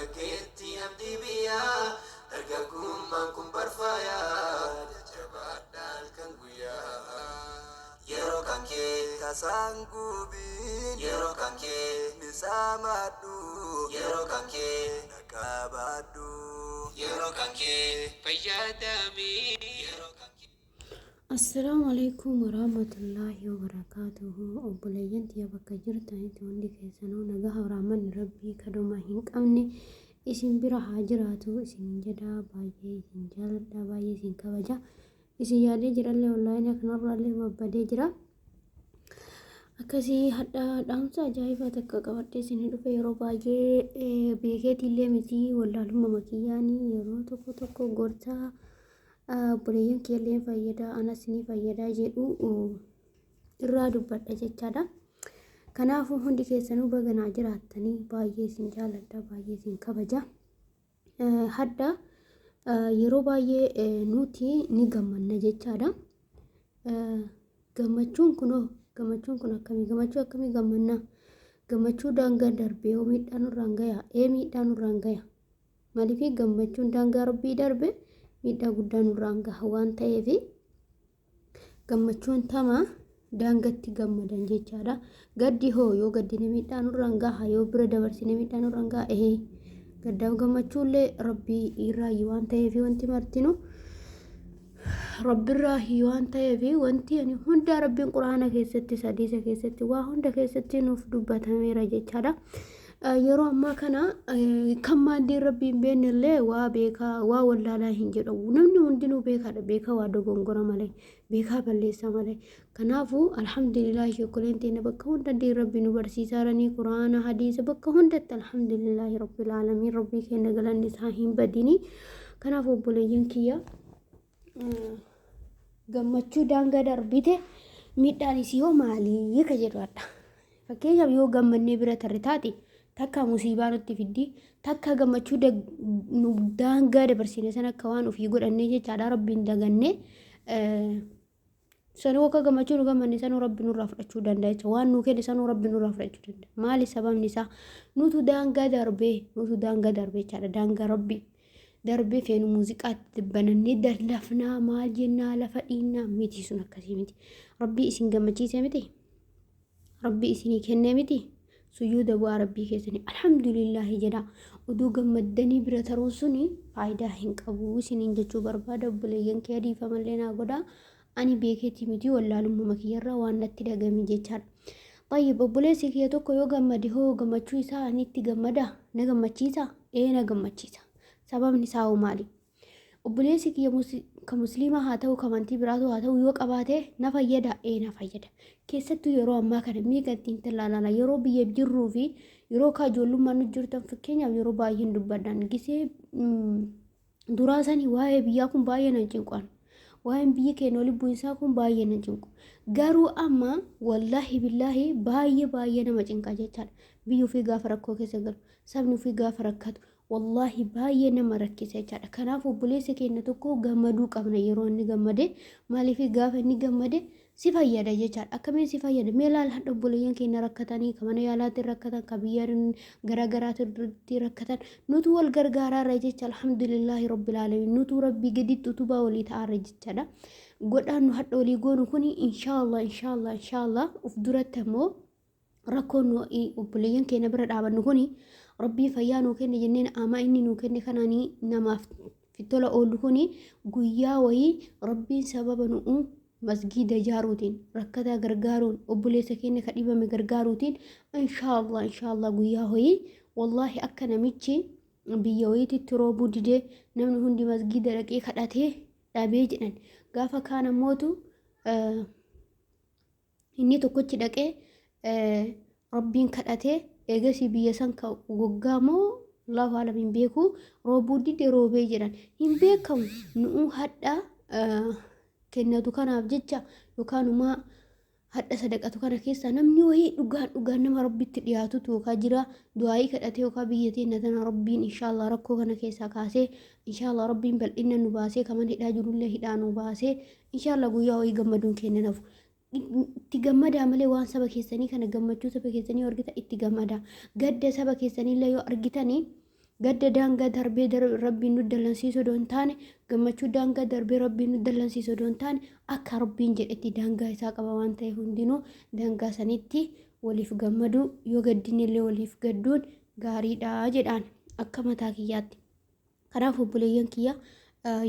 keetti namni biyya dargaggummaan kun barfaaya jajjabaadhaan kan guyyaa yeroo kan kee tasaan gubiin yeroo kan kee nisaamaadhu yeroo kan kee naqabaadhu yeroo kan kee fayyadami yeroo kan kee. Assalamualaikum warahmatullahi wabarakatuh. Obboleeyyan tiyya bakka jirtanitti hundi keessanuu nagaha rahman rabbii kadhuma hin qabne isin bira haa jiraatu. Isin jedha baay'ee isin jaaladha, baay'ee isin kabaja. Isin yaadee jirallee wallahi kanarraallee babbadee jira. Akkasii hadha dhaamsa ajaa'ibaa takka qabadhee isin dhufe yeroo baay'ee beekeetillee miti wallaalumma makiyyaanii yeroo tokko tokko gorsaa obboleeyyan keelleen fayyada anas ni fayyada jedhu irraa dubbadha jechaadha. Kanaafuu hundi keessanuu baganaa jiraattanii baay'ee isin jaaladha, baay'ee isin kabaja. Hadda yeroo baay'ee nuti ni gammanna jechaadha. Gammachuun kun akkamii gammanna? Gammachuu daangaa darbee yoo miidhaan nurraan gaya, miidhaan nurraan gaya. Maaliif gammachuun daangaa rabbii darbe miidhaa guddaa nurraan gaha waan ta'eef gammachuun tama daangatti gammadan jechaadha. Gaddi hoo yoo gaddine miidhaa nurraan gaha, yoo bira dabarsine miidhaa nurraan gaha. Gaddaaf gammachuullee rabbii irraayi waan ta'eef wanti martinu rabbiirraayi waan ta'eef wanti ani hunda rabbiin quraana keessatti hadiisa keessatti waa hunda keessatti nuuf dubbatameera jechaadha. Yeroo ammaa kana kan maaddiin rabbiin beennillee waa beekaa waa wallaalaa hin jedhamu. Namni hundinuu beekaadha, beekaa waa dogongora malee, beekaa balleessa malee. Kanaafuu alhamdulillah shukkuleen teenya bakka hundatti rabbi nu barsiisaaranii quraana hadiisa bakka hundatti alhamdulillah rabbil aalamiin rabbii keenya galanni isaa hin badini. Kanaafuu obboleeyyan kiyya gammachuu daangaa darbite miidhaan isii hoo maalii ka jedhaadha. Fakkeenyaaf yoo gammannee bira tarre taate takka musiibaa nutti fiddi, takka gammachuu daangaa dabarsine sana akka waan ofii godhannee jechaadha rabbiin daganne sanuu akka gammachuu nu gammanne sanuu rabbi nurraa fudhachuu danda'a jecha waan nuu kenne sanuu rabbi nurraa fudhachuu danda'a. Maali sababni isaa nutu daangaa darbee jechaadha daangaa rabbi darbee feenu muuziqaatti banannee dallafnaa maal jennaa lafa dhiinnaa miti sun akkasii miti. Rabbi isin gammachiise miti, rabbi isinii kennee miti. Sujuuda bu'aa rabbii keessanii alhamdulillahi jedha. Oduu gammaddanii bira taruun suni faayidaa hin qabu isiniin jechuu barbaada. Obboleeyyan kee adiifamallee naa godha. Ani beekeetii miti wallaalummaa makiyyarraa waan natti dhagami jechaadha. Tayyib obboleessi kiyya tokko yoo gammade hoo gammachuu isaa ni itti gammada? Na gammachiisa? Na gammachiisa. Sababni isaa hoo maali? Obboleessi kiyya kan musliimaa haa ta'u kan amantii biraatu haa ta'u yoo qabaate na fayyada? Na fayyada. Keessattuu yeroo ammaa kana miiqa ittiin tallaala yeroo biyya jirruu fi yeroo ijoollummaan nu jirtan fakkeenyaaf yeroo baay'een dubbadhaan gisee duraa sanii waa'ee biyyaa kun baay'ee nan cinqan. Waa'een biyya keenya lubbuu isaa kun baay'ee nan cinqu. Garuu amma wallaahi billaahi baay'ee nama cinqaa jechaadha. Biyyi ofii gaafa rakkoo keessa galu, sabni ofii gaafa rakkatu wallahi baay'ee nama rakkisa jechaadha. Kanaaf obboleessa keenya tokko gammaduu qabna yeroo inni gammade. Maaliif gaafa inni gammade si fayyada jechaadha. Akkamiin si fayyada? Mee laal hadha obboleeyyan keenya rakkatanii kan mana yaalaatti rakkatan kan biyya garaagaraatti rakkatan nutu wal gargaaraarra jecha alhamdulillahi rabbil aalamiin nutu rabbii gaditti utubaa walii ta'aarra jechaadha. Godhaan nu hadha walii goonu kun inshaallah uf duratti ammoo rakkoon obboleeyyan keenya bira dhaabannu kun rabbii fayyaa nuu kenne jenneen ama inni nuu kenne kanaanii namaaf fitola oolu kun guyyaa wayii rabbiin sababa nu'u masgiida ijaaruutiin rakkataa gargaaruun obboleessa keenya ka dhibame gargaaruutiin inshaallah guyyaa wayii wallahi akka namichi biyya wayiitti roobuu didee namni hundi masgiida dhaqee kadhatee dhabee jedhan gaafa kaan ammootu inni tokkochi dhaqee rabbiin kadhatee eegasii biyya san ka goggaamoo lafa alamin beeku roobuu didee roobee jedhan hin beekamu nu'u hadha kennatu kanaaf jecha yookaan uma hadha sadaqatu kana keessa namni wayii dhugaan nama rabbitti dhiyaatutu yookaan jira du'aayii kadhatee yookaan biyyatiin natana rabbiin inshaallah rakkoo kana keessaa kaasee inshaallah rabbiin bal'inna nu baasee kaman hidhaa jirullee hidhaa nu baasee inshaallah guyyaa wayii gammaduun kenna nafu. Itti gammada malee waan saba keessanii kana gammachuu saba keessanii argita itti gammada gadda saba keessanii illee yoo argitanii gadda daangaa darbee rabbiin nu dallansiisu doon taane gammachuu daangaa darbee rabbiin nu dallansiisu doon taane akka rabbiin jedhetti daangaa isaa qaba waan ta'eef hundinuu daangaa sanitti waliif gammaduu yoo gaddinillee waliif gadduun gaariidha jedhaan akka mataa kiyyaatti. Kanaaf obboleeyyan kiyya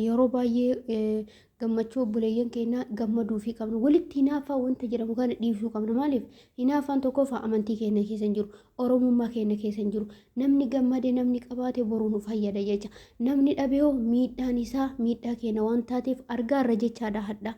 yeroo baay'ee gammachuu obboleeyyan keenya gammaduu fi qabnu walitti hinaafaa wanta jedhamu kana dhiibsuu qabna. Maaliif hinaafaan tokkoffaa amantii keenya keessa hin jiru, oromummaa keenya keessa hin jiru. Namni gammade namni qabaate boruu nu fayyada jecha, namni dhabee miidhaan isaa miidhaa keenya waan taateef argaarra jechaadha hadha.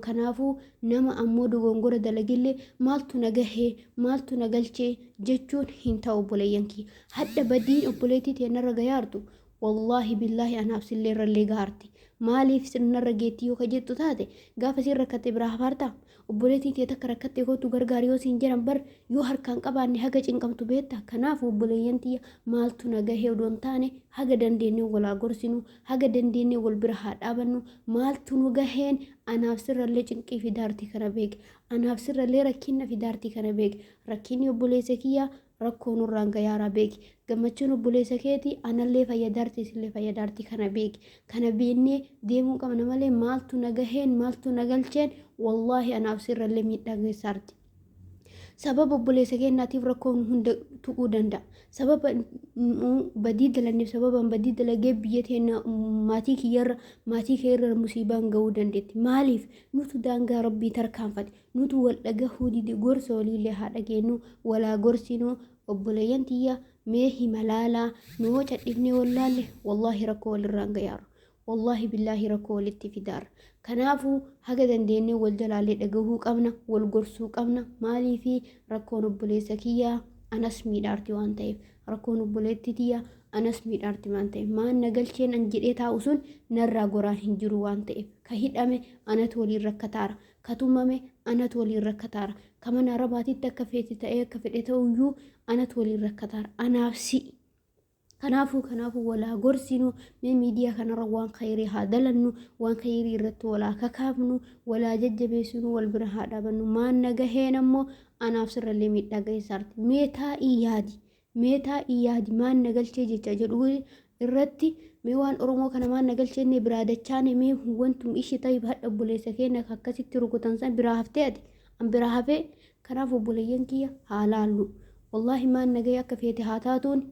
Kanaafuu nama ammoo dogongora dalagillee maaltu na gahee maaltu na galchee jechuun hin ta'u obboleeyyan kiyya. Hadda badiin obboleettii teenarra gayaartu wallahi billahi anaaf silleerrallee gaarti. Maaliif sirnarra geettii yoo kajettu taate gaafa siin rakkatte biraa hafaarta obboleettii tee takka rakkatte gootu gargaari yoo siin jedhan bar yoo harkaan qabaanne haga cinqamtu beetta. Kanaaf obboleeyyan tiyya maaltu na gahee odoon taane haga dandeenye walaa gorsinu haga dandeenye wal bira haa dhaabannu. Maaltu nu gaheen anaaf sirrallee cinqii fidaartii kana beeke, anaaf sirrallee rakkinna fidaartii kana beeke. Rakkinni obboleessa kiyya rakkoon nurraan gayaara beeki, gammachuun obboleessa keeti anallee fayyadaarti isillee fayyadaarti kana beeki. Kana beennee deemuu qabna malee maaltu na gaheen maaltu na galcheen wallahi anaaf sirrallee miidhaa geessaarti. Sababa obboleessa keenyaatiif rakkoon hunda tuquu danda'a. Sababa badii dalanneef sababa badii dalagee biyya teenya maatii keerra musiibaan ga'uu dandeetti. Maaliif nutu daangaa rabbii tarkaanfate, nutu wal dhagahuu dide gorsa waliillee haa dhageenyu walaa gorsinu. Obboleeyyan tiyya mee himalaalaa noo cadhifnee wallaalle wallahi rakkoo walirraan gayaaru. Wallahi billahi rakkoo walitti fidaara. Kanaafuu haga dandeenye wal jalaalee dhagahuu qabna, wal gorsuu qabna. Maaliifi rakkoon obboleessa kiyyaa anas miidhaarti waan ta'eef, rakkoon obboleettii tiyyaa anas miidhaarti waan ta'eef, maan na galcheen an jedhee taa'u sun narraa goraan hin jiru waan ta'eef, ka hidhame anatu waliin rakkataara, ka tumame anatu waliin rakkataara, ka mana arabaatitti akka feeti ta'ee akka fedhe ta'uyyuu anatu waliin rakkataara. Anaaf si'i. Kanaafuu walaa gorsinu miidiyaa kanarra waan khayrii haa dalannu, waan khayrii irratti walaa kakaafnu, walaa jajjabeessinu, wal bira haa dhaabannu. Maan na gaheen ammoo anaaf sirrallee miidhaa geessaarti. Mee taa'ii yaadi maan na galchee jecha jedhu irratti mee waan Oromoo kana maan na galcheenne biraa dachaane mee wantum ishii ta'ii hadha obboleessa keenya akkasitti rukutan san biraa haftee ati an biraa hafee. Kanaaf obboleeyyan kiyya haa laallu. Wallahi maan na gahee akka feete haa taatuun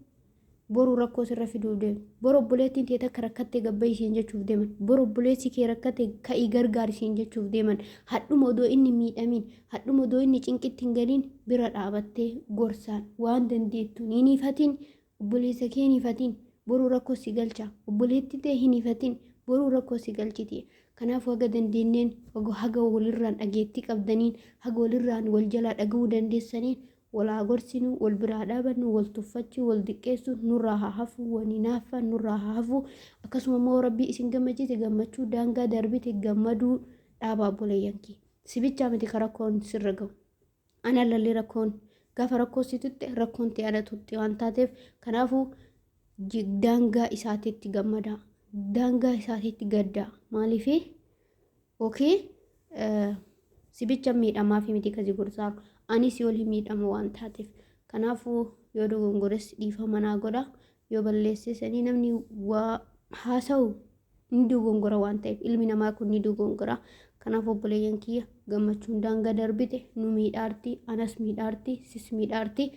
boru rakkoo sirra fiduuf deema. Boru obboleettiin tee takka rakkattee gabba isiin jechuuf deeman. Boru obboleessi kee rakkatte ka'ii gargaar isiin jechuuf deeman. Hadhuma odoo inni miidhamiin, hadhuma odoo inni cinqitti hin galiin bira dhaabattee gorsaan waan dandeettu hin hifatin, obboleessa kee hin hifatin. Boru rakkoo si galcha. Obboleettii tee hin hifatin. Boru rakkoo si galchiti. Kanaaf haga dandeenyeen haga walirraan dhageettii qabdaniin haga walirraan wal jalaa dhagahuu dandeessaniin walaa gorsinu, wal biraa dhaabannu, wal tuffachuu, wal diqqeessu nurraa haa hafu, wani naafa nurraa haa hafu. Akkasuma immoo rabbii isin gammachiise gammachuu daangaa darbite gammaduu dhaabaa obboleeyyan kee. Sibichaa miti ka rakkoon sirra ga'u. Ana lallee rakkoon gaafa rakkoo si tutte rakkoon ta'e ana tutte waan taateef kanaafuu daangaa isaatiitti gammadaa. Daangaa isaatiitti gaddaa. Maaliifi sibicha miidhamaa fi miti kasi gorsaaru. Anis yoo miidhama waan taateef kanaafuu yoo dogongores dhiifama naa godha. Yoo balleessisanii namni waa haasa'u ni dogongora waan ta'eef ilmi namaa kun ni dogongora. Kanaaf obboleeyyan kiyya gammachuun daangaa darbite nu miidhaarti, anas miidhaarti, sis miidhaarti.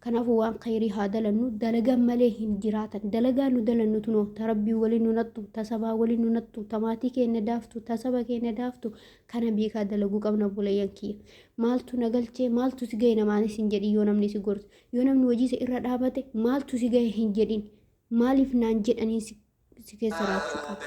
Kanaafuu waan khayrii haa dalannu, dalagaan malee hin jiraatan. Dalagaa nu dalannu tunoo tarabbii waliin nu nattu, tasabaa waliin nu nattu, tamaatii keenya daaftu, tasaba keenya daaftu kana beekaa dalaguu qabna obboleeyyan kiyya. Maaltu na galchee maaltu si gahe namaanis hin jedhin yoo namni si gorsu. Yoo namni hojiisa irra dhaabate maaltu si gahe hin jedhin. Maaliif naan jedhanii si keessa raachuu qaba.